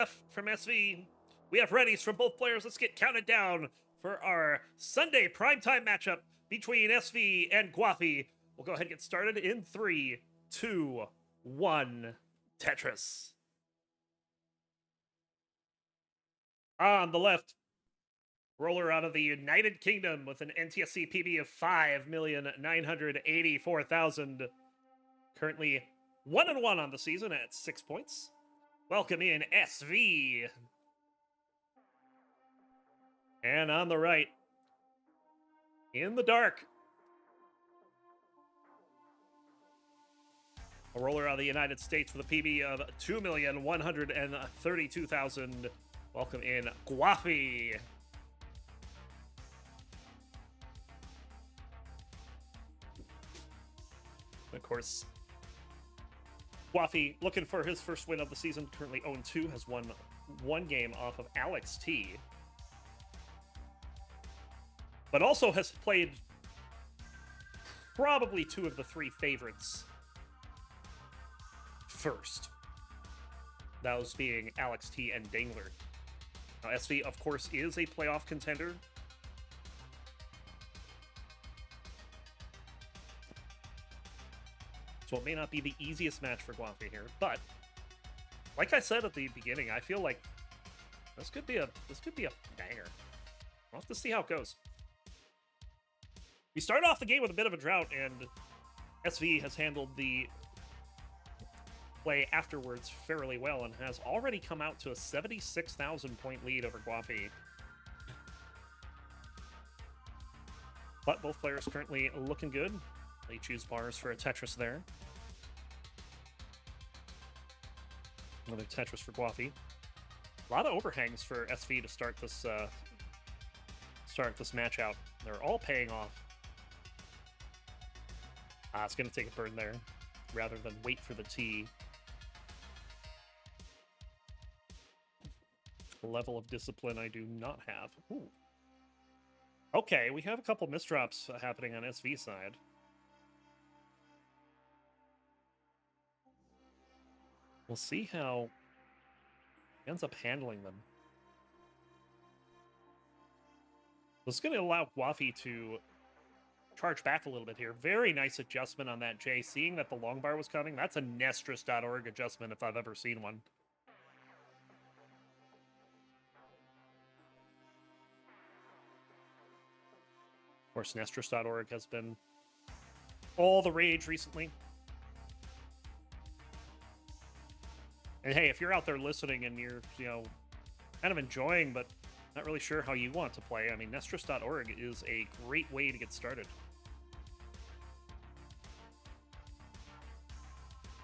F from SV. We have readies from both players. Let's get counted down for our Sunday primetime matchup between SV and Gwafey. We'll go ahead and get started in 3, 2, 1. Tetris. On the left, roller out of the United Kingdom with an NTSC PB of 5,984,000. Currently 1-1 on the season at 6 points. Welcome in SV. And on the right, in the dark, a roller out of the United States with a PB of 2,132,000. Welcome in Gwafey. Of course, Gwafey looking for his first win of the season. Currently 0-2, has won one game off of Alex T. But also has played probably two of the three favorites first. Those being Alex T and Dangler. Now, SV, of course, is a playoff contender. So it may not be the easiest match for Gwafey here, but like I said at the beginning, I feel like this could be a banger. We'll have to see how it goes. We started off the game with a bit of a drought, and SV has handled the play afterwards fairly well and has already come out to a 76,000 point lead over Gwafey. But both players currently looking good. They choose bars for a Tetris there. Another Tetris for Gwafey. A lot of overhangs for SV to start this match out. They're all paying off. It's going to take a burn there rather than wait for the T. A level of discipline I do not have. Ooh. Okay, we have a couple misdrops happening on SV side. We'll see how he ends up handling them. This is going to allow Gwafey to charge back a little bit here. Very nice adjustment on that J. Seeing that the long bar was coming, that's a Nestris.org adjustment if I've ever seen one. Of course, Nestris.org has been all the rage recently. And hey, if you're out there listening and you're, kind of enjoying, but not really sure how you want to play, I mean, Nestris.org is a great way to get started.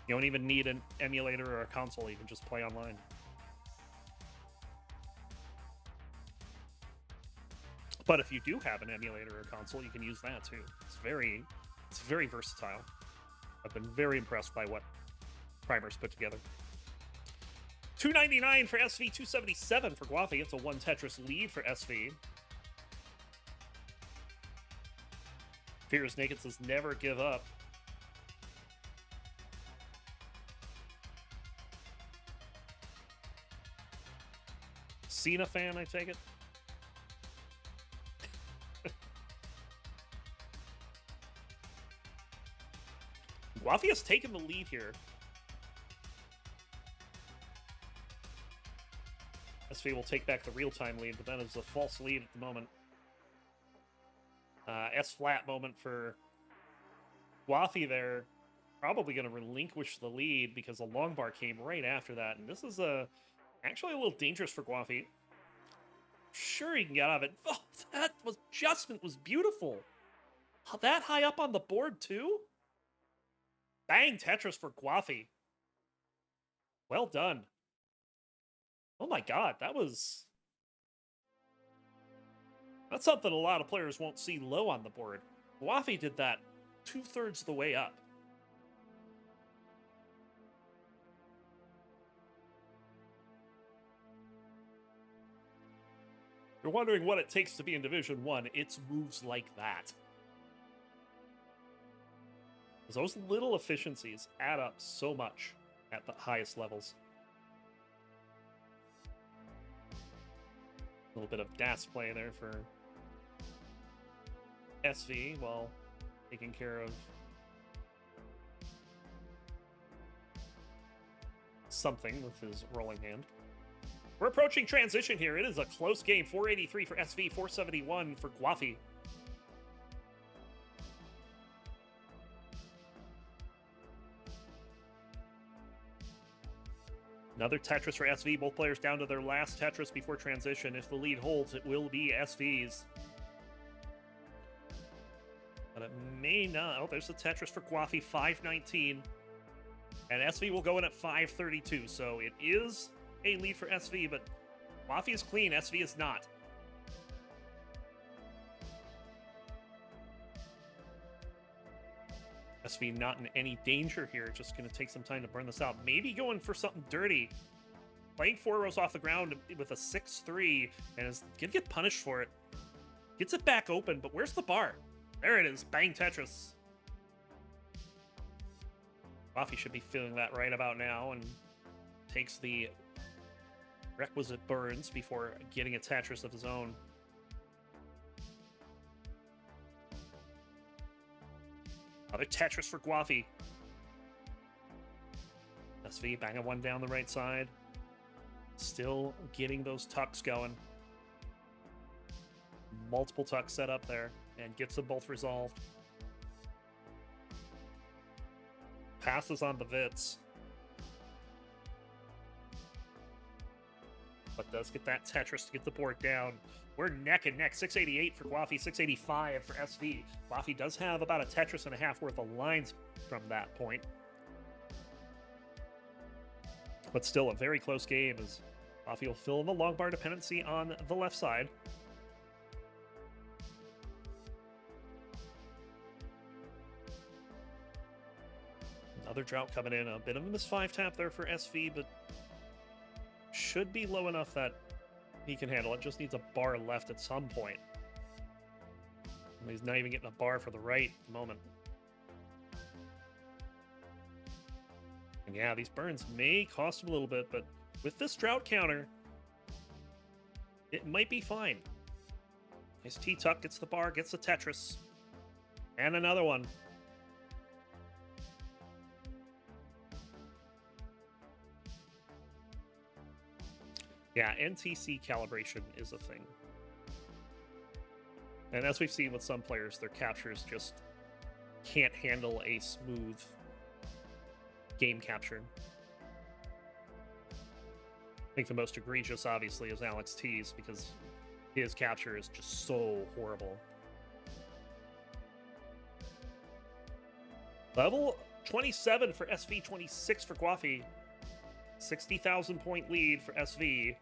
You don't even need an emulator or a console, you can just play online. But if you do have an emulator or a console, you can use that too. It's very versatile. I've been very impressed by what Primer's put together. 299 for SV, 277 for Gwafey. It's a one Tetris lead for SV. Fears Naked says never give up. Cena fan, I take it. Gwafey has taken the lead here. SV will take back the real-time lead, but that is a false lead at the moment. S-flat moment for Gwafey there. Probably going to relinquish the lead because the long bar came right after that. And this is actually a little dangerous for Gwafey. Sure, he can get out of it. Oh, that adjustment was beautiful. That high up on the board, too? Bang Tetris for Gwafey. Well done. Oh my god, that's something a lot of players won't see low on the board. Gwafey did that 2/3 of the way up. You're wondering what it takes to be in Division 1, it's moves like that. Those little efficiencies add up so much at the highest levels. A little bit of DAS play there for SV while taking care of something with his rolling hand. We're approaching transition here. It is a close game. 483 for SV, 471 for Gwafey. Another Tetris for SV. Both players down to their last Tetris before transition. If the lead holds, it will be SV's. But it may not. Oh, there's the Tetris for Gwafey, 519. And SV will go in at 532. So it is a lead for SV, but Gwafey is clean. SV is not. SV not in any danger here. Just going to take some time to burn this out. Maybe going for something dirty. Playing 4 rows off the ground with a 6-3 and is going to get punished for it. Gets it back open, but where's the bar? There it is. Bang Tetris. Gwafey should be feeling that right about now and takes the requisite burns before getting a Tetris of his own. Another Tetris for Gwafey. SV banging one down the right side. Still getting those tucks going. Multiple tucks set up there and gets them both resolved. Passes on the Vits. But does get that Tetris to get the board down. We're neck and neck. 688 for Gwafey, 685 for SV. Gwafey does have about a Tetris and a half worth of lines from that point. But still a very close game as Gwafey will fill in the long bar dependency on the left side. Another drought coming in. A bit of a miss 5-tap there for SV, but should be low enough that he can handle it. Just needs a bar left at some point. And he's not even getting a bar for the right at the moment. And yeah, these burns may cost him a little bit, but with this drought counter, it might be fine. Nice T-tuck, gets the bar, gets the Tetris. And another one. Yeah, NTC calibration is a thing. And as we've seen with some players, their captures just can't handle a smooth game capture. I think the most egregious, obviously, is Alex T's, because his capture is just so horrible. Level 27 for SV, 26 for Gwafey. 60,000 point lead for SV.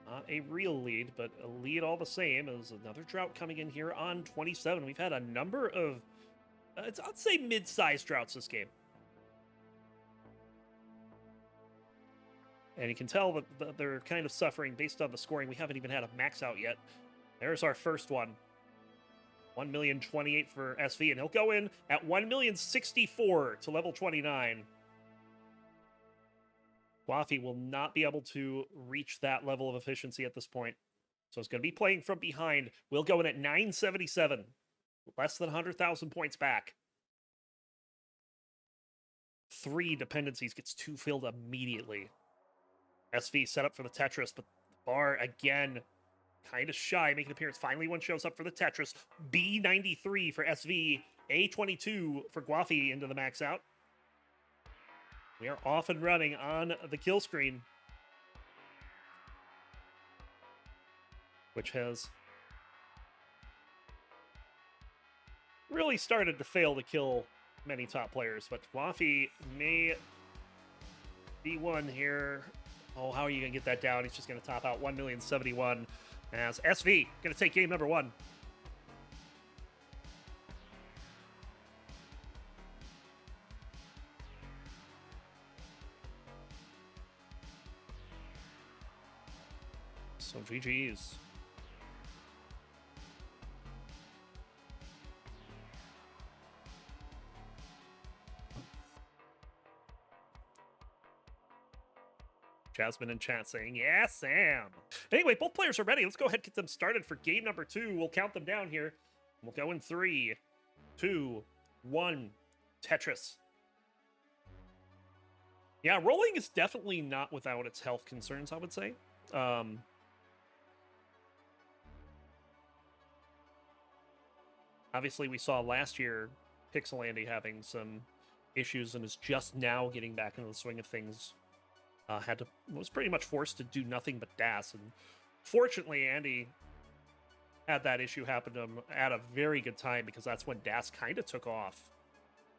Not a real lead, but a lead all the same. As another drought coming in here on 27. We've had a number of, I'd say, mid-sized droughts this game. And you can tell that they're kind of suffering based on the scoring. We haven't even had a max out yet. There's our first one. 1,028,000 for SV, and he'll go in at 1,064,000 to level 29. Gwafey will not be able to reach that level of efficiency at this point. So it's going to be playing from behind. We'll go in at 977. Less than 100,000 points back. 3 dependencies, gets 2 filled immediately. SV set up for the Tetris, but the bar again kind of shy, making an appearance. Finally, one shows up for the Tetris. B93 for SV. A22 for Gwafey into the max out. We are off and running on the kill screen, which has really started to fail to kill many top players. But Gwafey may be one here. Oh, how are you going to get that down? He's just going to top out 1,071,000 as SV going to take game number 1. So GG's. Jasmine in chat saying, yeah, Sam. Anyway, both players are ready. Let's go ahead and get them started for game number 2. We'll count them down here. We'll go in 3, 2, 1. Tetris. Yeah, rolling is definitely not without its health concerns, I would say. Obviously, we saw last year Pixelandy having some issues and is just now getting back into the swing of things. Was pretty much forced to do nothing but DAS, and fortunately, Andy had that issue happen to him at a very good time because that's when DAS kind of took off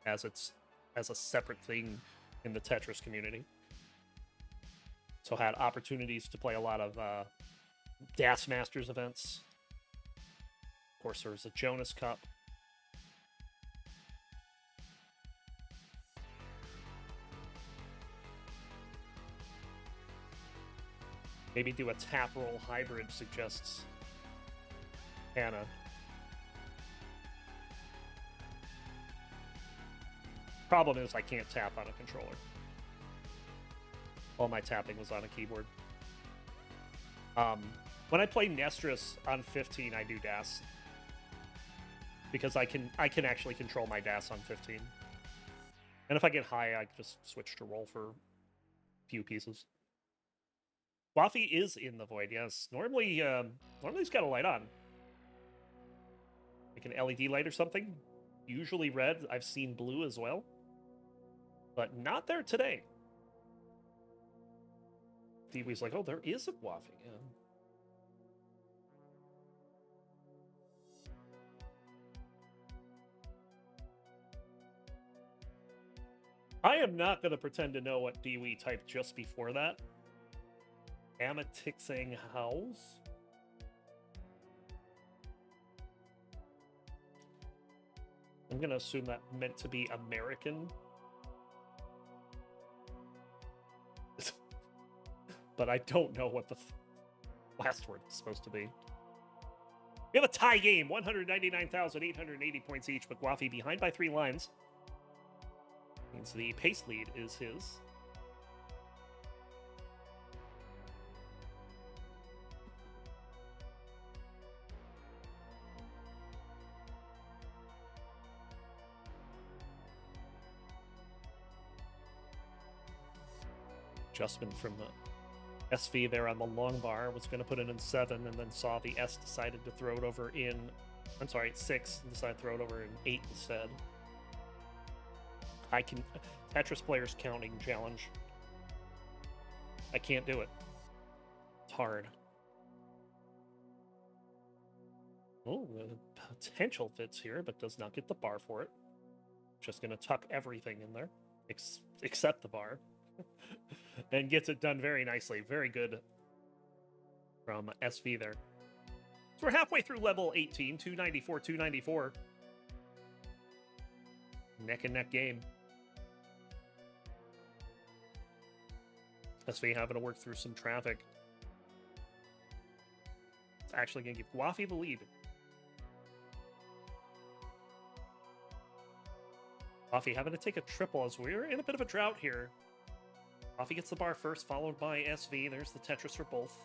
as a separate thing in the Tetris community. So had opportunities to play a lot of DAS Masters events. Of course, there was a Jonas Cup. Maybe do a tap roll hybrid, suggests Hannah. Problem is I can't tap on a controller. All my tapping was on a keyboard. When I play Nestris on 15, I do DAS. Because I can actually control my DAS on 15. And if I get high, I just switch to roll for a few pieces. Gwafey is in the void, yes. Normally he's got a light on. Like an LED light or something. Usually red. I've seen blue as well. But not there today. Dwee's like, oh, there is a Gwafey. Yeah. I am not going to pretend to know what Dwee typed just before that. Amatixing House? I'm going to assume that meant to be American. But I don't know what the last word is supposed to be. We have a tie game, 199,880 points each, but Gwafey behind by 3 lines. Means the pace lead is his. Adjustment from SV there on the long bar. Was going to put it in 7 and then saw the S decided to throw it over in... I'm sorry, 6. And decided to throw it over in 8 instead. I can... Tetris players counting challenge. I can't do it. It's hard. Oh, potential fits here, but does not get the bar for it. Just going to tuck everything in there, except the bar. And gets it done very nicely. Very good from SV there. So we're halfway through level 18, 294, 294. Neck and neck game. SV having to work through some traffic. It's actually going to give Gwafey the lead. Gwafey having to take a triple as we're in a bit of a drought here. Gwafey gets the bar first, followed by SV. There's the Tetris for both.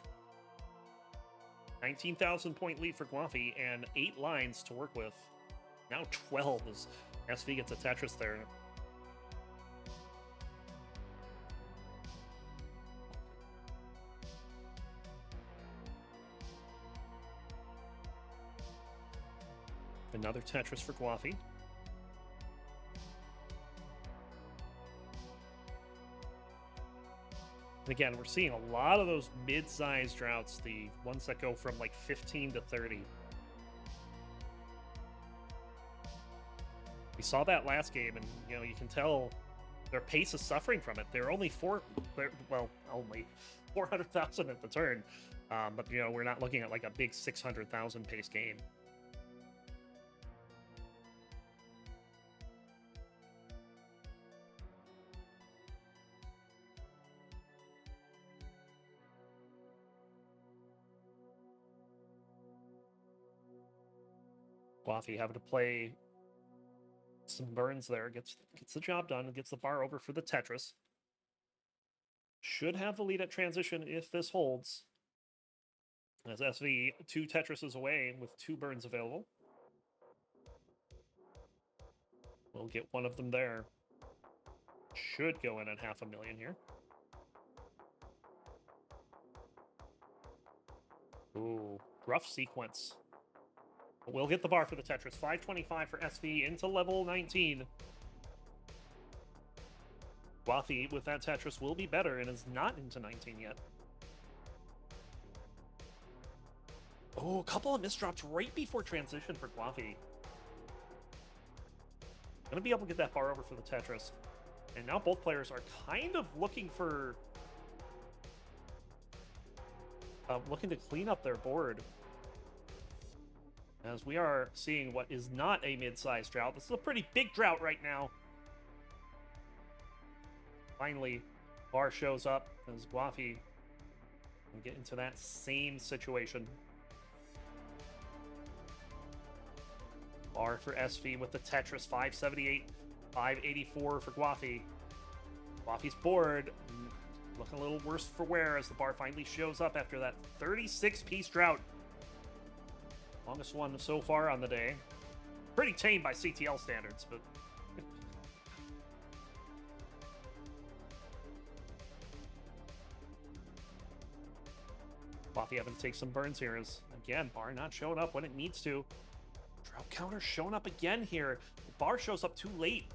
19,000 point lead for Gwafey and 8 lines to work with. Now 12 as SV gets a Tetris there. Another Tetris for Gwafey. And again, we're seeing a lot of those mid-sized droughts, the ones that go from like 15 to 30. We saw that last game, and you know, you can tell their pace is suffering from it. They're only only 400,000 at the turn, but you know, we're not looking at like a big 600,000 pace game. Gwafey having to play some burns there, gets the job done and gets the bar over for the Tetris. should have the lead at transition if this holds. As SV 2 Tetrises away with 2 burns available. We'll get one of them there. Should go in at 500,000 here. Ooh, rough sequence. But we'll get the bar for the Tetris. 525 for SV into level 19. Gwafey with that Tetris will be better and is not into 19 yet. Oh, a couple of misdrops right before transition for Gwafey. Gonna be able to get that bar over for the Tetris. And now both players are kind of looking for... looking to clean up their board. As we are seeing what is not a mid-sized drought. This is a pretty big drought right now. Finally, bar shows up as Gwafey can get into that same situation. Bar for SV with the Tetris, 578, 584 for Gwafey. Gwafey's board looking a little worse for wear as the bar finally shows up after that 36-piece drought. Longest one so far on the day. Pretty tame by CTL standards, but... Gwafey having to take some burns here as, again, bar not showing up when it needs to. Drought counter showing up again here. The bar shows up too late.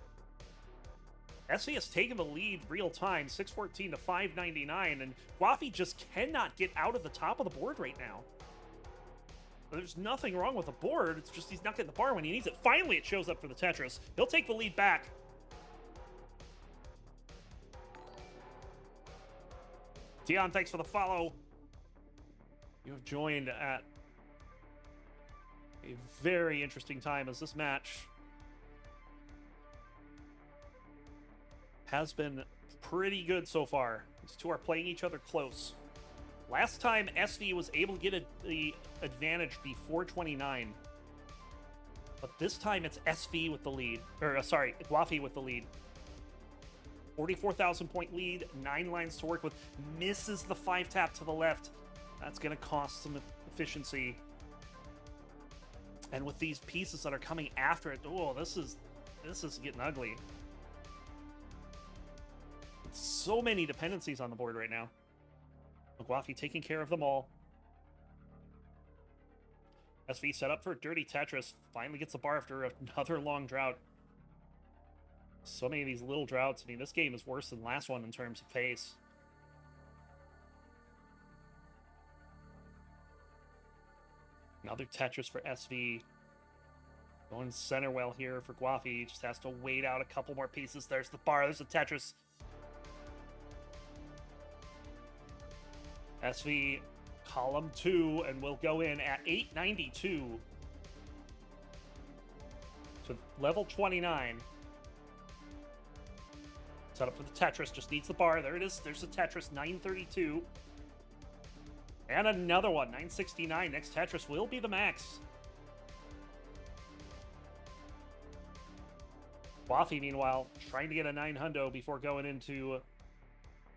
SV has taken the lead real time, 614 to 599, and Gwafey just cannot get out of the top of the board right now. There's nothing wrong with the board, it's just he's not getting the bar when he needs it. Finally, it shows up for the Tetris. He'll take the lead back. Dion, thanks for the follow. You have joined at a very interesting time as this match has been pretty good so far. These two are playing each other close. Last time SV was able to get the advantage before 29. But this time it's SV with the lead. Or, sorry, Gwafey with the lead. 44,000 point lead, 9 lines to work with. Misses the 5-tap to the left. That's going to cost some efficiency. And with these pieces that are coming after it, oh, this is getting ugly. So many dependencies on the board right now. Gwafey taking care of them all. SV set up for a dirty Tetris. Finally gets a bar after another long drought. So many of these little droughts. I mean, this game is worse than the last one in terms of pace. Another Tetris for SV. Going center well here for Gwafey. Just has to wait out a couple more pieces. There's the bar. There's the Tetris. SV column 2, and we'll go in at 892 to level 29. Set up for the Tetris, just needs the bar. There it is. There's the Tetris, 932. And another one, 969. Next Tetris will be the max. Gwafey, meanwhile, trying to get a 900 before going into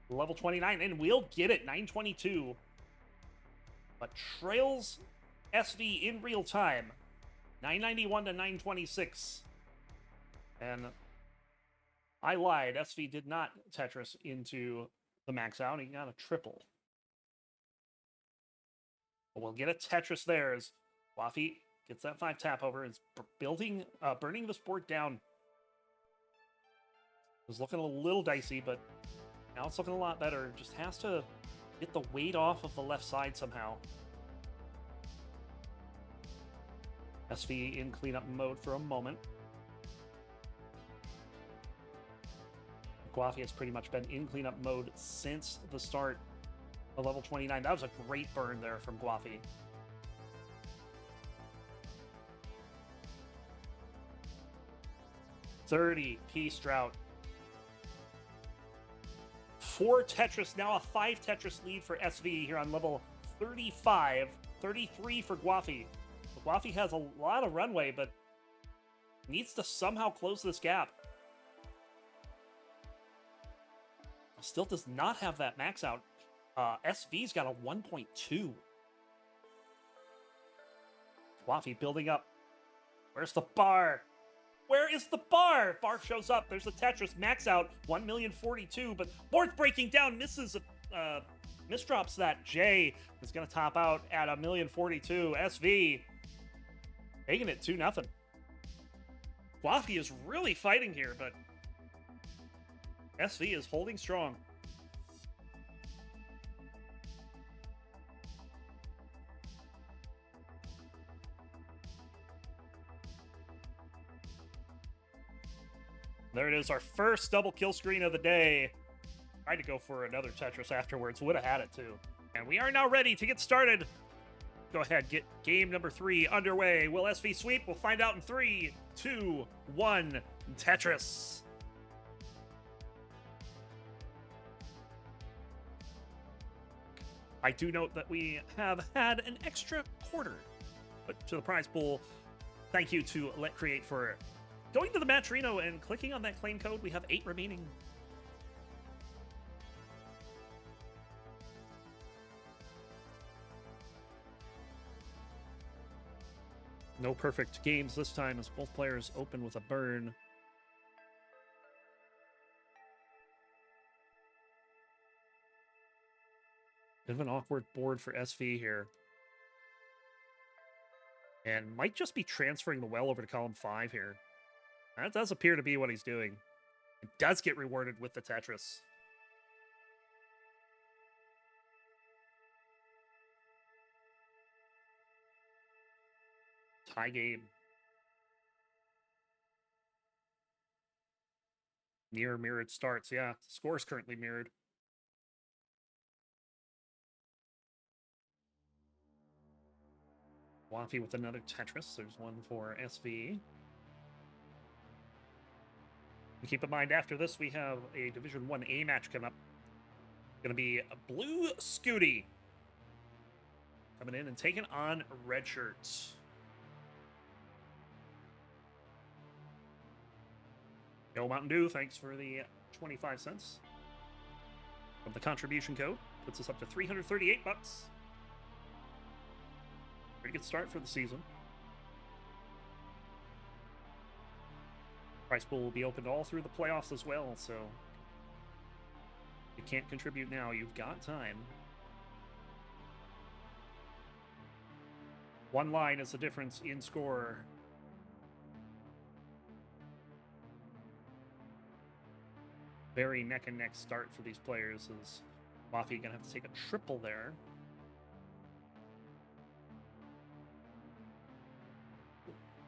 level 29, and we'll get it, 922. But trails SV in real time, 991 to 926. And I lied, SV did not Tetris into the max out, he got a triple. But we'll get a Tetris there as Gwafey gets that 5-tap over, is building, burning this board down. It was looking a little dicey, but now it's looking a lot better. Just has to get the weight off of the left side somehow. SV in cleanup mode for a moment. Gwafey has pretty much been in cleanup mode since the start of level 29. That was a great burn there from Gwafey. $30-piece drought. 4 Tetris, now a 5 Tetris lead for SV here on level 35. 33 for Gwafey. Gwafey has a lot of runway, but needs to somehow close this gap. Still does not have that max out. SV's got a 1.2. Gwafey building up. Where's the bar? Where is the bar? Bar shows up. There's the Tetris max out, 1,042,000, but board's breaking down, misses, misdrops that. J is going to top out at 1,042,000. SV taking it 2-0. Gwafey is really fighting here, but SV is holding strong. There it is, our first double kill screen of the day. Tried to go for another Tetris afterwards. Would have had it too. And we are now ready to get started. Go ahead, get game number 3 underway. Will SV sweep? We'll find out in 3, 2, 1. Tetris. I do note that we have had an extra quarter put to the prize pool. Thank you to Let Create for going to the Matrino and clicking on that claim code. We have 8 remaining. No perfect games this time as both players open with a burn. Bit of an awkward board for SV here. And might just be transferring the well over to column 5 here. That does appear to be what he's doing. It does get rewarded with the Tetris. Tie game. Near mirrored starts. Yeah, the score is currently mirrored. Gwafey with another Tetris. There's one for SV. And keep in mind, after this, we have a Division 1A match coming up. Going to be a Blue Scooty coming in and taking on Red Shirts. Yo, Mountain Dew, thanks for the 25 cents. From the contribution code, puts us up to 338 bucks. Pretty good start for the season. Prize pool will be opened all through the playoffs as well, so if you can't contribute now, you've got time. One line is the difference in score. Very neck and neck start for these players, as Gwafey gonna have to take a triple there.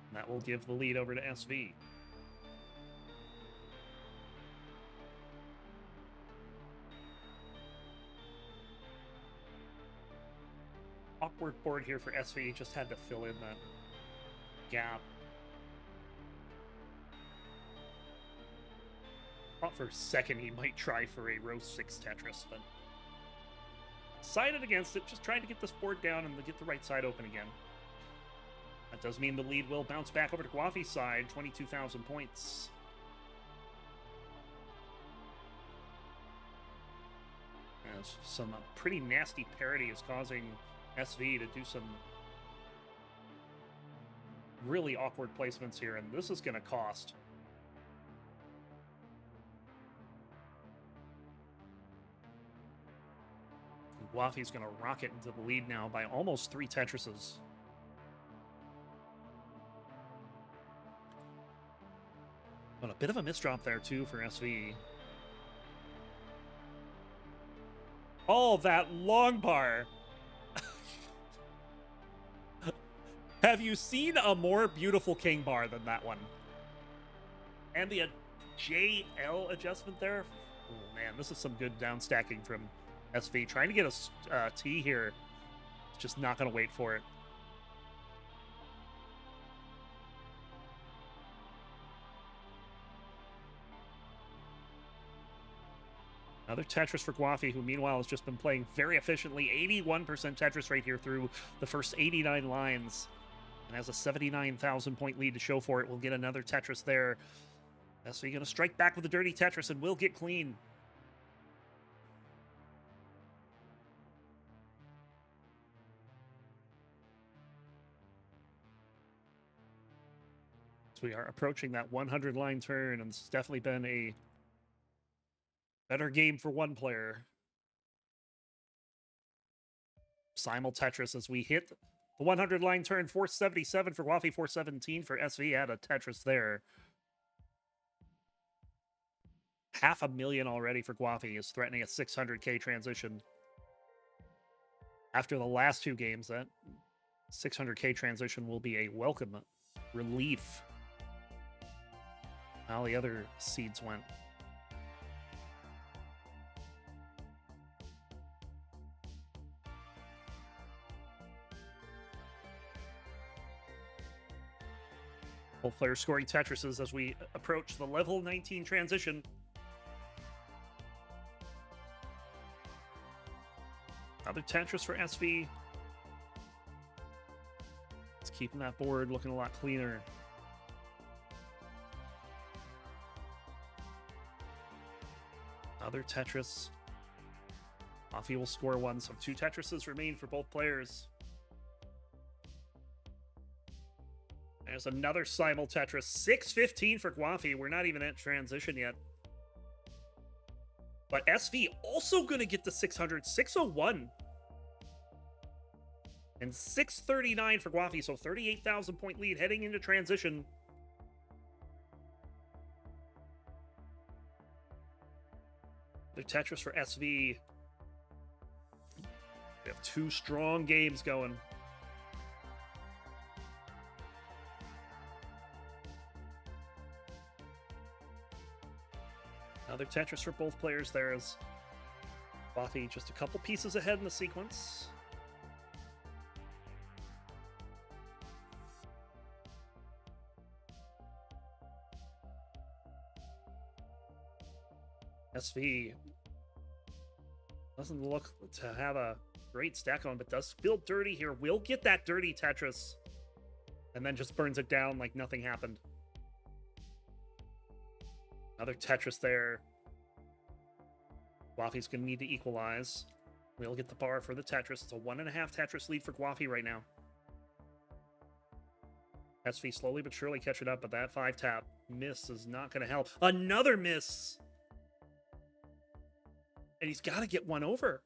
And that will give the lead over to SV. Awkward board here for SV, just had to fill in that gap. Thought for a second he might try for a row 6 Tetris, but decided against it, just trying to get this board down and get the right side open again. That does mean the lead will bounce back over to Gwafey's side, 22,000 points. As some pretty nasty parity is causing SV to do some really awkward placements here, and this is going to cost. Gwafey's going to rocket into the lead now by almost 3 Tetrises. But a bit of a misdrop there, too, for SV. Oh, that long bar! Have you seen a more beautiful king bar than that one? And the JL adjustment there? Oh, man, this is some good down stacking from SV. Trying to get a T here. Just not going to wait for it. Another Tetris for Gwafey, who meanwhile has just been playing very efficiently. 81% Tetris rate here through the first 89 lines. And has a 79,000 point lead to show for it. We'll get another Tetris there. SV going to strike back with a dirty Tetris and will get clean. we are approaching that 100 line turn, and it's definitely been a better game for one player. Simul Tetris as we hit the 100 line turn. 477 for Gwafey, 417 for SV. Add a Tetris there. 500,000 already for Gwafey, is threatening a 600k transition. After the last two games, that 600k transition will be a welcome relief. How the other seeds went. Both players scoring Tetrises as we approach the level 19 transition. Another Tetris for SV. It's keeping that board looking a lot cleaner. Another Tetris. Gwafey will score one, so 2 Tetrises remain for both players. There's another Simul Tetris. 615 for Gwafey. We're not even at transition yet. But SV also going to get the 600. 601. And 639 for Gwafey. So 38,000 point lead heading into transition. The Tetris for SV. We have 2 strong games going. Another Tetris for both players there as Gwafey just a couple pieces ahead in the sequence. SV doesn't look to have a great stack on, but does feel dirty here. Will get that dirty Tetris and then just burns it down like nothing happened. Another Tetris there. Gwafey's going to need to equalize. We'll get the bar for the Tetris. It's a 1.5 Tetris lead for Gwafey right now. SV slowly but surely catching up, but that 5-tap miss is not going to help. Another miss! And he's got to get one over.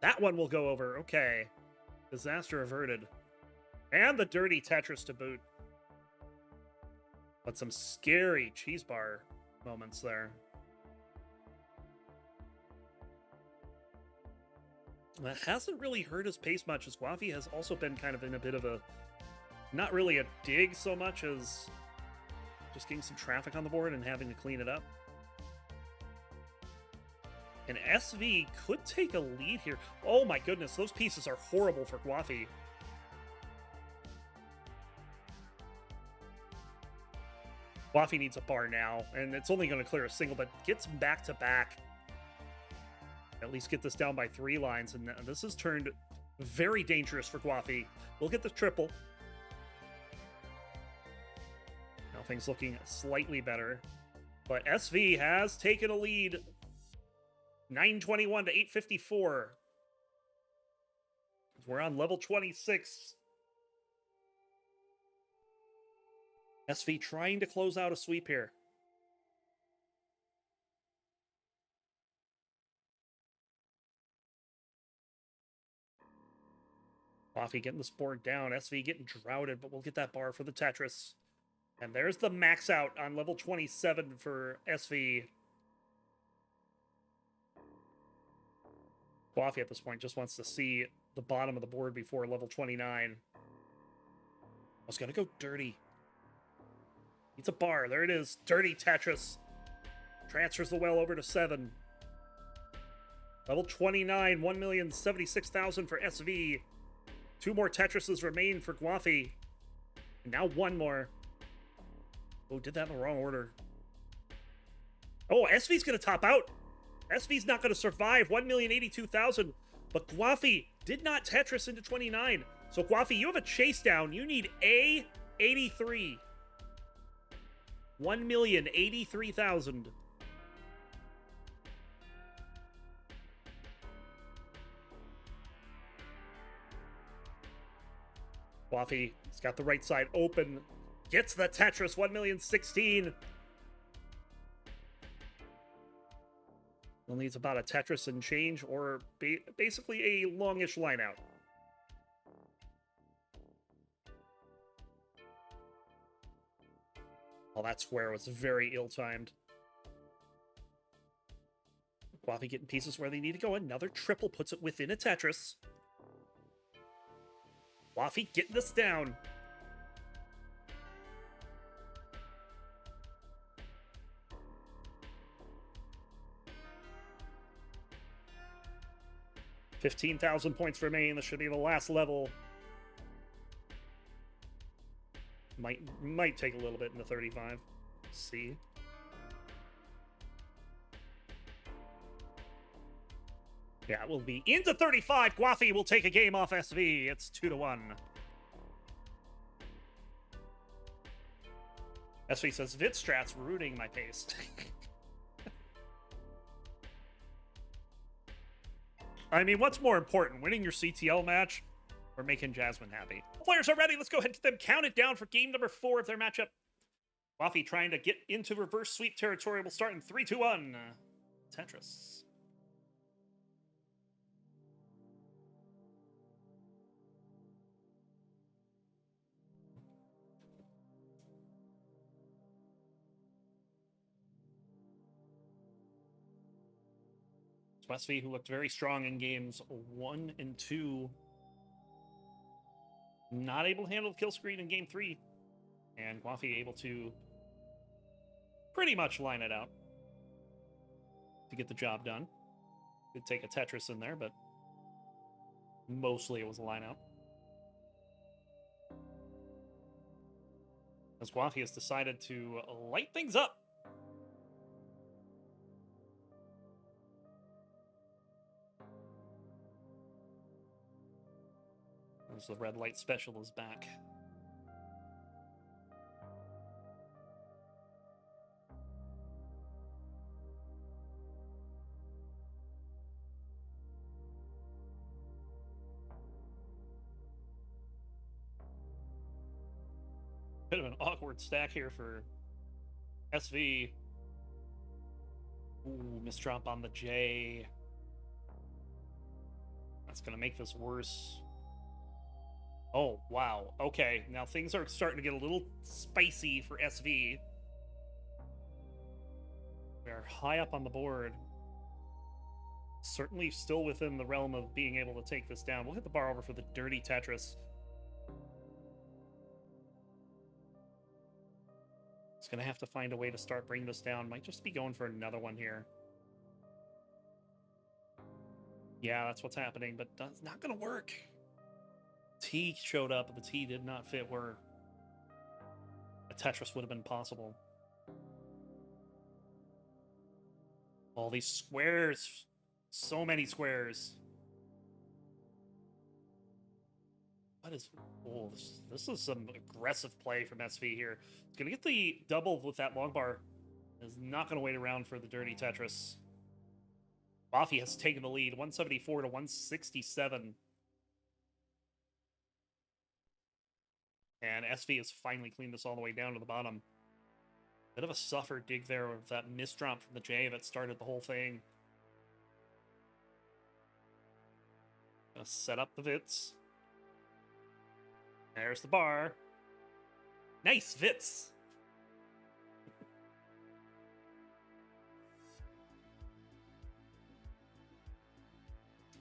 That one will go over. Okay. Disaster averted. And the dirty Tetris to boot. But some scary cheese bar moments there. That hasn't really hurt his pace much, as Gwafey has also been kind of in a bit of a... Not really a dig so much as just getting some traffic on the board and having to clean it up. And SV could take a lead here. Oh my goodness, those pieces are horrible for Gwafey. Gwafey needs a bar now, and it's only going to clear a single, but gets back to back. At least get this down by 3 lines, and this has turned very dangerous for Gwafey. We'll get the triple. Now things looking slightly better, but SV has taken a lead. 921 to 854. We're on level 26. SV trying to close out a sweep here. Gwafey getting this board down. SV getting droughted, but we'll get that bar for the Tetris. And there's the max out on level 27 for SV. Gwafey at this point just wants to see the bottom of the board before level 29. I was going to go dirty. It's a bar. There it is. Dirty Tetris. Transfers the well over to 7. Level 29, 1,076,000 for SV. 2 more Tetrises remain for Gwafey. And now 1 more. Oh, did that in the wrong order. Oh, SV's going to top out. SV's not going to survive. 1,082,000. But Gwafey did not Tetris into 29. So Gwafey, you have a chase down. You need A83. 1,083,000. Gwafey has got the right side open. Gets the Tetris, 1,016,000. Still needs about a Tetris and change, or basically a longish line out. Well, that square was very ill-timed. Gwafey getting pieces where they need to go. Another triple puts it within a Tetris. Gwafey getting this down. $15,000 points remain. This should be the last level. Might take a little bit in the 35. Let's see. Yeah, it will be into 35. Gwafey will take a game off SV. It's 2-1. SV says, Vitstrat's ruining my pace. I mean, what's more important, winning your CTL match or making Jasmine happy? Players are ready. Let's go ahead and get them counted down for game number 4 of their matchup. Gwafey trying to get into reverse sweep territory. We'll start in 3, 2, 1. Tetris. Gwafey, who looked very strong in games 1 and 2, not able to handle the kill screen in game 3. And Gwafey able to pretty much line it out to get the job done. Could take a Tetris in there, but mostly it was a line out. As Gwafey has decided to light things up. As the red light special is back. Bit of an awkward stack here for SV. Ooh, misdrop on the J. That's going to make this worse. Oh, wow. Okay, now things are starting to get a little spicy for SV. They're high up on the board. Certainly still within the realm of being able to take this down. We'll hit the bar over for the dirty Tetris. It's going to have to find a way to start bringing this down. Might just be going for another one here. Yeah, that's what's happening, but that's not going to work. T showed up, but the T did not fit where a Tetris would have been possible. All these squares. So many squares. What is... Oh, this is some aggressive play from SV here. It's going to get the double with that long bar. Is not going to wait around for the dirty Tetris. Gwafey has taken the lead, 174 to 167. And SV has finally cleaned this all the way down to the bottom. Bit of a suffer dig there with that misdrop from the J that started the whole thing. Gonna set up the Vits. There's the bar. Nice Vits!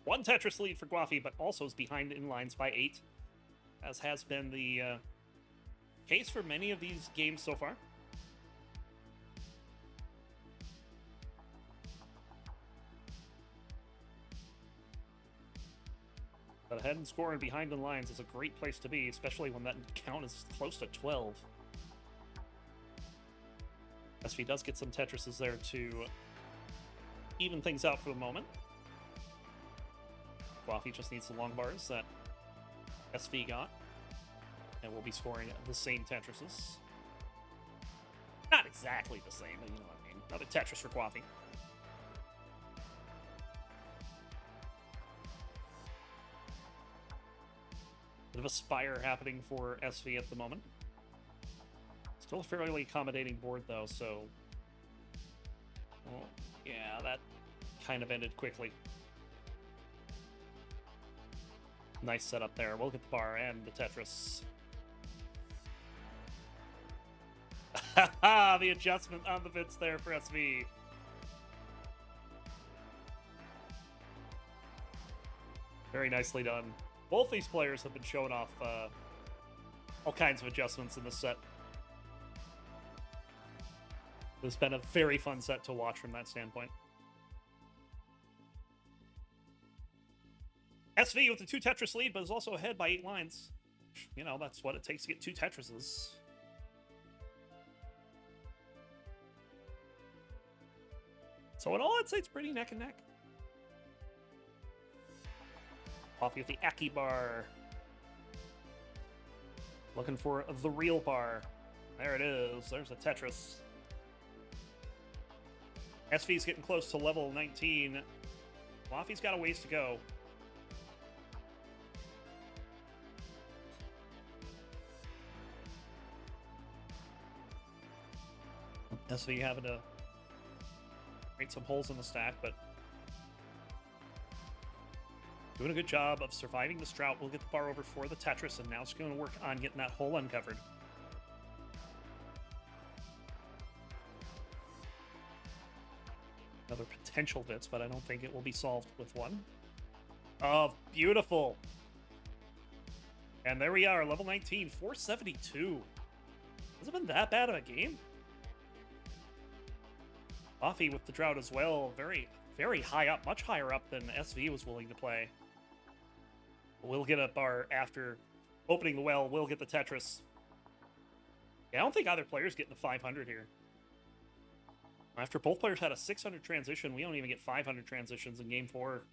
One Tetris lead for Gwafey, but also is behind in lines by 8. As has been the case for many of these games so far. But ahead and scoring behind in lines is a great place to be, especially when that count is close to 12. SV does get some Tetrises there to even things out for the moment. Gwafey just needs the long bars that SV got, and we'll be scoring the same Tetrises. Not exactly the same, but you know what I mean. Another Tetris for Gwafey. Bit of a spire happening for SV at the moment. Still a fairly accommodating board, though, so... Well, yeah, that kind of ended quickly. Nice setup there. We'll get the bar and the Tetris. Haha, the adjustment on the bits there for SV. Very nicely done. Both these players have been showing off all kinds of adjustments in this set. It's been a very fun set to watch from that standpoint. SV with the 2 Tetris lead, but is also ahead by 8 lines. You know, that's what it takes to get 2 Tetrises. So in all, I'd say it's pretty neck and neck. Gwafey with the Aki bar. Looking for the real bar. There it is. There's a Tetris. SV's getting close to level 19. Gwafey's got a ways to go. SV having to create some holes in the stack, but doing a good job of surviving this drought. We'll get the bar over for the Tetris, and now it's going to work on getting that hole uncovered. Another potential bits, but I don't think it will be solved with one. Oh, beautiful. And there we are, level 19, 472. Hasn't been that bad of a game. Gwafey with the drought as well. Very, very high up, much higher up than SV was willing to play. We'll get a bar after opening the well. We'll get the Tetris. Yeah, I don't think either player's getting the 500 here. After both players had a 600 transition, we don't even get 500 transitions in Game 4.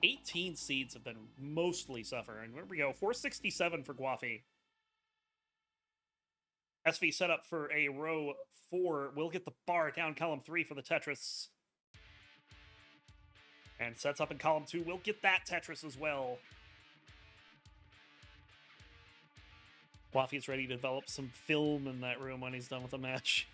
18 seeds have been mostly suffering. There we go, 467 for Gwafey. SV set up for a row 4. We'll get the bar down column 3 for the Tetris. And sets up in column 2. We'll get that Tetris as well. Gwafey's ready to develop some film in that room when he's done with the match.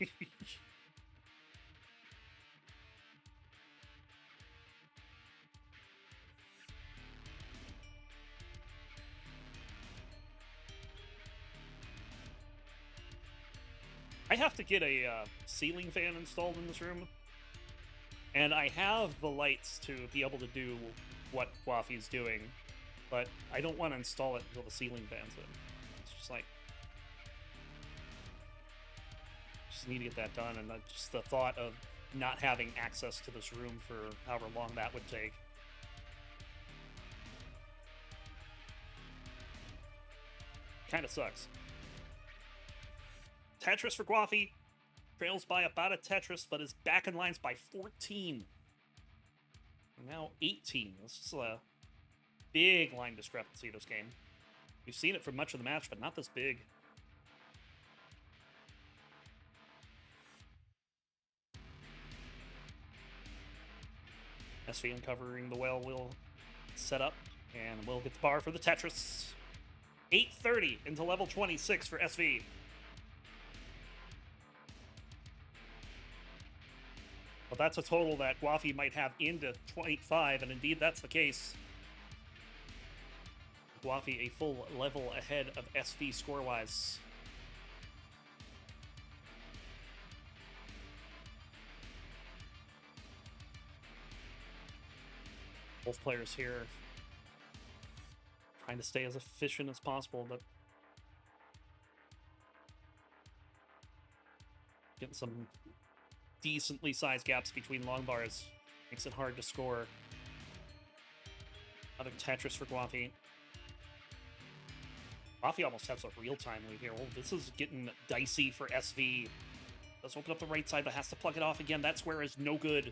I have to get a ceiling fan installed in this room. And I have the lights to be able to do what Gwafey's doing, but I don't want to install it until the ceiling fan's in. It's just like... just need to get that done, and just the thought of not having access to this room for however long that would take. Kind of sucks. Tetris for Gwafey. Trails by about a Tetris, but is back in lines by 14. Now 18. This is a big line discrepancy this game. We've seen it for much of the match, but not this big. SV uncovering the well will set up, and we'll get the bar for the Tetris. 8:30 into level 26 for SV. But that's a total that Gwafey might have into 25, and indeed that's the case. Gwafey a full level ahead of SV score-wise. Both players here trying to stay as efficient as possible, but getting some decently sized gaps between long bars makes it hard to score. Another Tetris for Gwafey. Gwafey almost has a real-time lead here. Oh, this is getting dicey for SV. Does open up the right side, but has to plug it off again. That square is no good.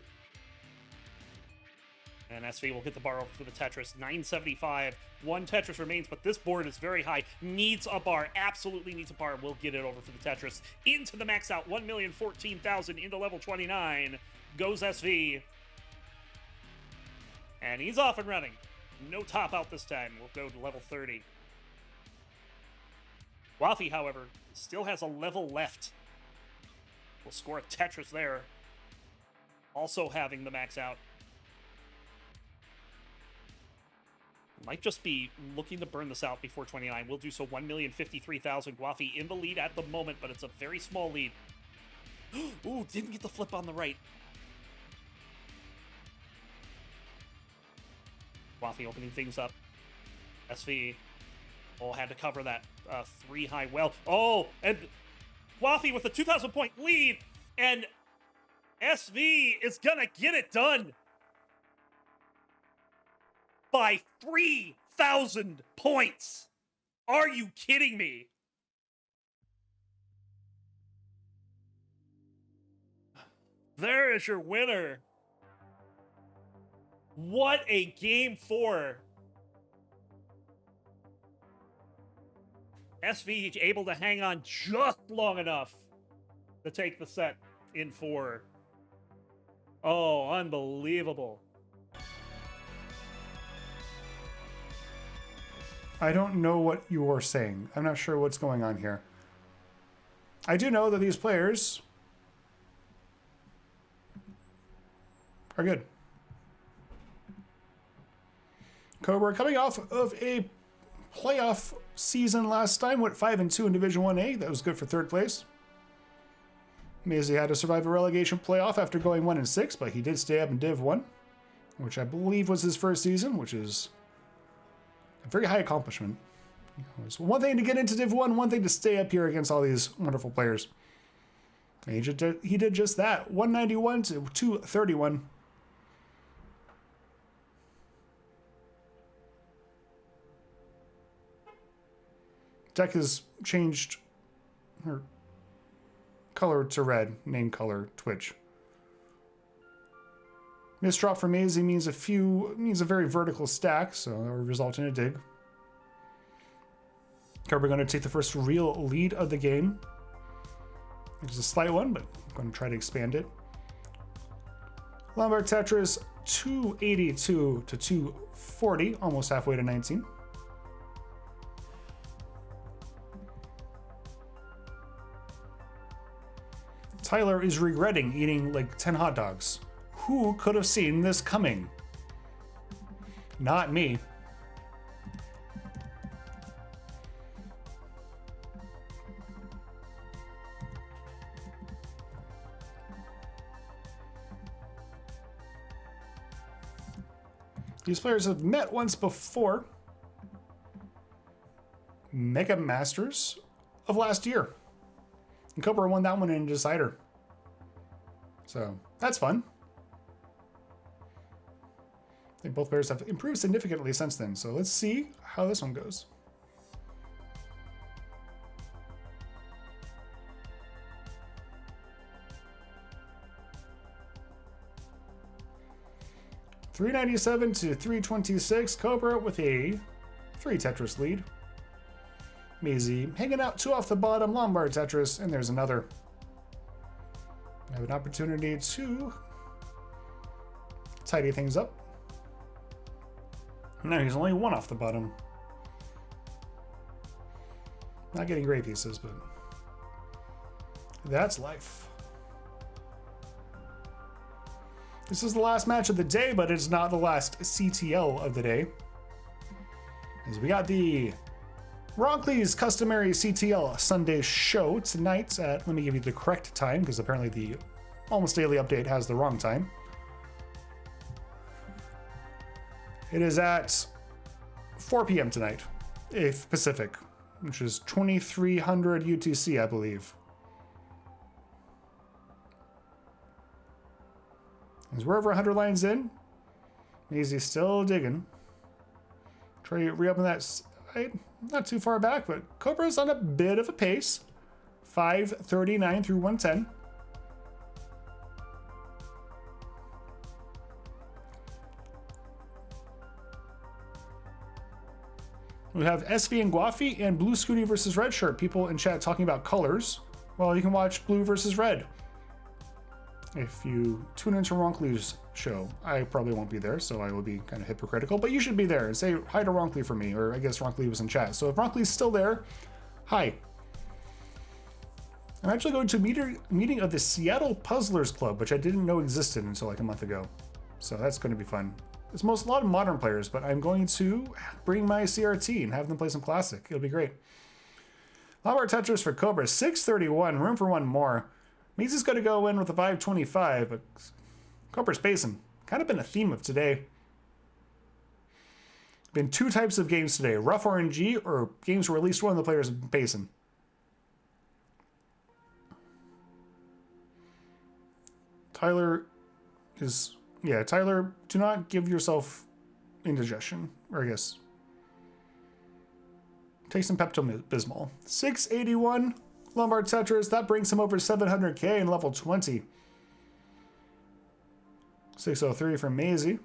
And SV will get the bar over for the Tetris. 975. One Tetris remains, but this board is very high. Needs a bar. Absolutely needs a bar. We'll get it over for the Tetris. Into the max out. 1,014,000 into level 29. Goes SV. And he's off and running. No top out this time. We'll go to level 30. Gwafey, however, still has a level left. Will score a Tetris there. Also having the max out. Might just be looking to burn this out before 29. We'll do so. 1,053,000. Gwafey in the lead at the moment, but it's a very small lead. Ooh, didn't get the flip on the right. Gwafey opening things up. SV. Oh, had to cover that 3 high well. Oh, and Gwafey with a 2,000 point lead, and SV is gonna get it done by 3,000 points. Are you kidding me? There is your winner. What a game 4. SV able to hang on just long enough to take the set in 4. Oh, unbelievable. I don't know what you're saying. I'm not sure what's going on here. I do know that these players are good. Cobra coming off of a playoff season last time, went 5-2 in Division 1A. That was good for 3rd place. Maisy had to survive a relegation playoff after going 1-6, but he did stay up in Div 1, which I believe was his first season, which is a very high accomplishment. It's one thing to get into Div 1, one thing to stay up here against all these wonderful players. And he did just that. 191 to 231. Deck has changed her color to red, name color, Twitch. Misdrop for Maisy means a very vertical stack, so that will result in a dig. Cobra going to take the first real lead of the game. It's a slight one, but I'm going to try to expand it. Lombard Tetris 282 to 240, almost halfway to 19. Tyler is regretting eating like 10 hot dogs. Who could have seen this coming? Not me. These players have met once before. Mega Masters of last year. And Cobra won that one in a decider. So, that's fun. I think both players have improved significantly since then. So let's see how this one goes. $397 to $326. Cobra with a 3 Tetris lead. Maisy hanging out 2 off the bottom. Lombard Tetris, and there's another. I have an opportunity to tidy things up. No, he's only 1 off the bottom. Not getting gray pieces, but that's life. This is the last match of the day, but it's not the last CTL of the day. As we got the Roncli's customary CTL Sunday show tonight at, let me give you the correct time, because apparently the Almost Daily Update has the wrong time. It is at 4 p.m. tonight, if Pacific, which is 2300 UTC, I believe. As we're over 100 lines in, Maisy's still digging. Try to reopen that side. Not too far back, but Cobra's on a bit of a pace. 539 through 110. We have SV and Gwafey and Blue Scooty versus Red Shirt. People in chat talking about colors. Well, you can watch Blue versus Red. If you tune into Roncli's show, I probably won't be there, so I will be kind of hypocritical, but you should be there and say hi to Roncli for me, or I guess Roncli was in chat. So if Roncli's still there, hi, I'm actually going to a meeting of the Seattle Puzzlers Club, which I didn't know existed until like a month ago. So that's going to be fun. It's a lot of modern players, but I'm going to bring my CRT and have them play some classic. It'll be great. Lombard Tetris for Cobra, 631, room for one more. Maisy's going to go in with a 525, but Cobra's pacing. Kind of been a theme of today. Been two types of games today, rough RNG or games where at least one of the players is pacing. Tyler, do not give yourself indigestion, or I guess. Take some Pepto-Bismol. 681 Lombard Tetris, that brings him over 700k in level 20. 603 from Maisy.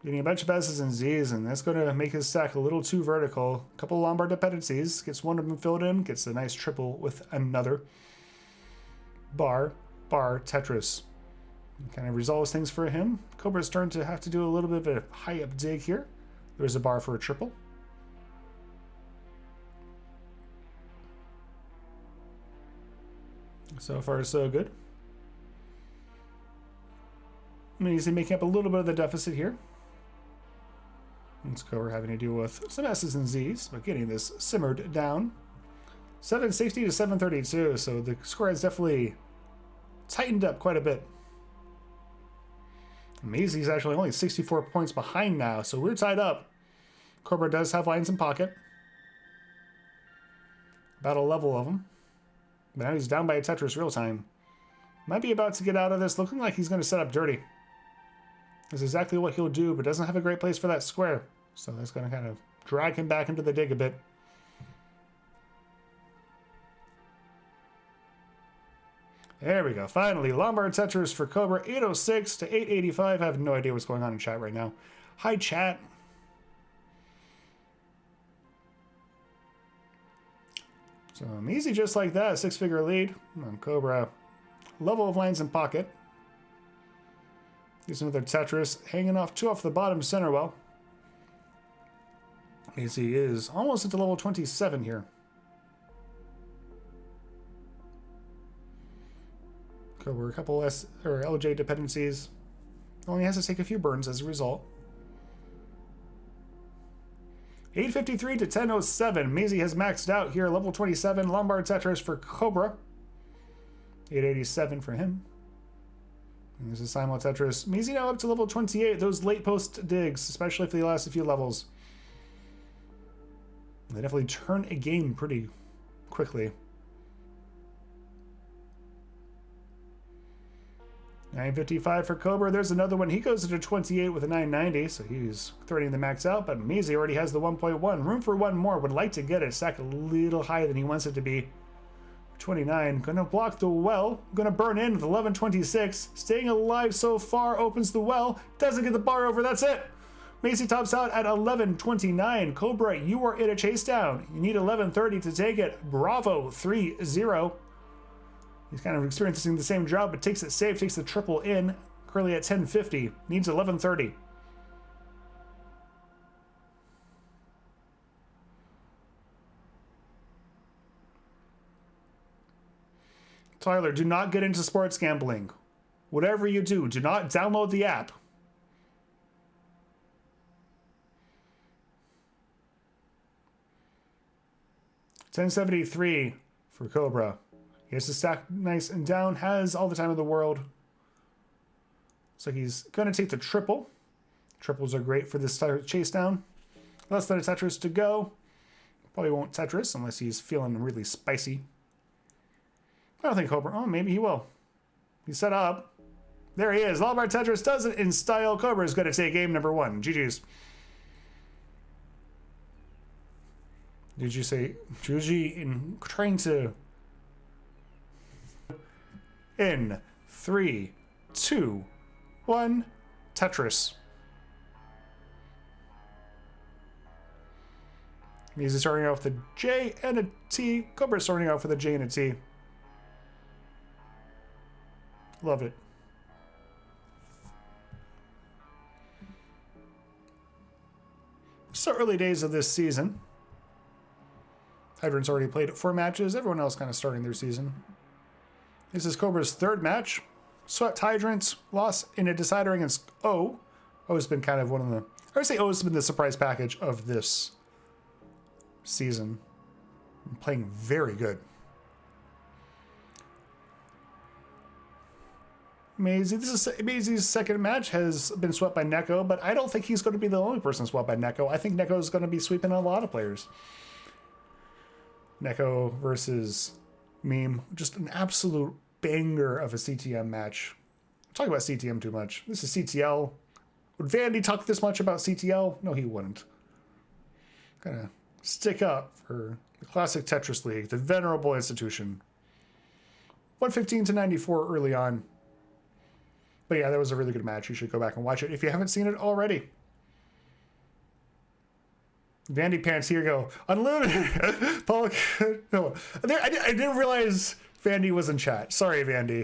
Getting a bunch of S's and Z's, and that's going to make his stack a little too vertical. A couple of Lombard dependencies. Gets one of them filled in. Gets a nice triple with another. Bar, Tetris. Kind of resolves things for him. Cobra's turn to have to do a little bit of a high-up dig here. There's a bar for a triple. So far, so good. Maisy making up a little bit of the deficit here. Let's go. We're having to deal with some S's and Z's, but getting this simmered down. 760 to 732, so the score has definitely tightened up quite a bit. Maisy's actually only 64 points behind now, so we're tied up. Cobra does have lines in pocket. About a level of them. But now he's down by a Tetris real time. Might be about to get out of this, looking like he's going to set up dirty. That's exactly what he'll do, but doesn't have a great place for that square. So that's going to kind of drag him back into the dig a bit. There we go. Finally, Lombard Tetris for Cobra, 806 to 885. I have no idea what's going on in chat right now. Hi, chat. So easy just like that. Six-figure lead on Cobra. Level of lines in pocket. Here's another Tetris, hanging off two off the bottom center well. Maisy is almost into level 27 here. Cover a couple S or LJ dependencies. Only has to take a few burns as a result. 853 to 1007. Maisy has maxed out here. Level 27 Lombard Tetris for Cobra. 887 for him. And there's a Simul Tetris. Maisy now up to level 28. Those late post digs, especially if they last a few levels, they definitely turn a game pretty quickly. 955 for Cobra. There's another one. He goes into 28 with a 990, so he's threatening the max out, but Maisy already has the 1.1. Room for one more. Would like to get it. Stack a little higher than he wants it to be. 29. Gonna block the well. Gonna burn in with 1126. Staying alive so far. Opens the well. Doesn't get the bar over. That's it. Maisy tops out at 1129. Cobra, you are in a chase down. You need 1130 to take it. Bravo, 3-0. He's kind of experiencing the same job, but takes it safe, takes the triple in. Currently at 1050. Needs 1130. Tyler, do not get into sports gambling. Whatever you do not download the app. $10.73 for Cobra. He has to stack nice and down, has all the time in the world. So he's going to take the triple. Triples are great for this chase down. Less than a Tetris to go. Probably won't Tetris unless he's feeling really spicy. I don't think Cobra. Oh, maybe he will. He's set up. There he is. Lombard Tetris does it in style. Cobra is going to take game number one. GG's. Did you say GG in trying to... In 3, 2, 1, Tetris. He's starting out with a J and a T. Cobra starting out with a J and a T. Love it. So early days of this season. Hydrant's already played 4 matches. Everyone else kind of starting their season. This is Cobra's 3rd match. Swept Hydrant, lost in a decider against O. O's been kind of one of the... I would say O's been the surprise package of this season. Playing very good. Maisy, Maisy's 2nd match has been swept by Neko, but I don't think he's going to be the only person swept by Neko. I think Neko is going to be sweeping a lot of players. Neko versus Meme, just an absolute banger of a CTM match. I'm talking about CTM too much. This is CTL. Would Vandy talk this much about CTL? No, he wouldn't. Gonna stick up for the classic Tetris League, the venerable institution. 115 to 94 early on. But yeah, that was a really good match. You should go back and watch it if you haven't seen it already. Vandy pants, here you go. Unlimited. Paul, no. I didn't realize Vandy was in chat. Sorry, Vandy.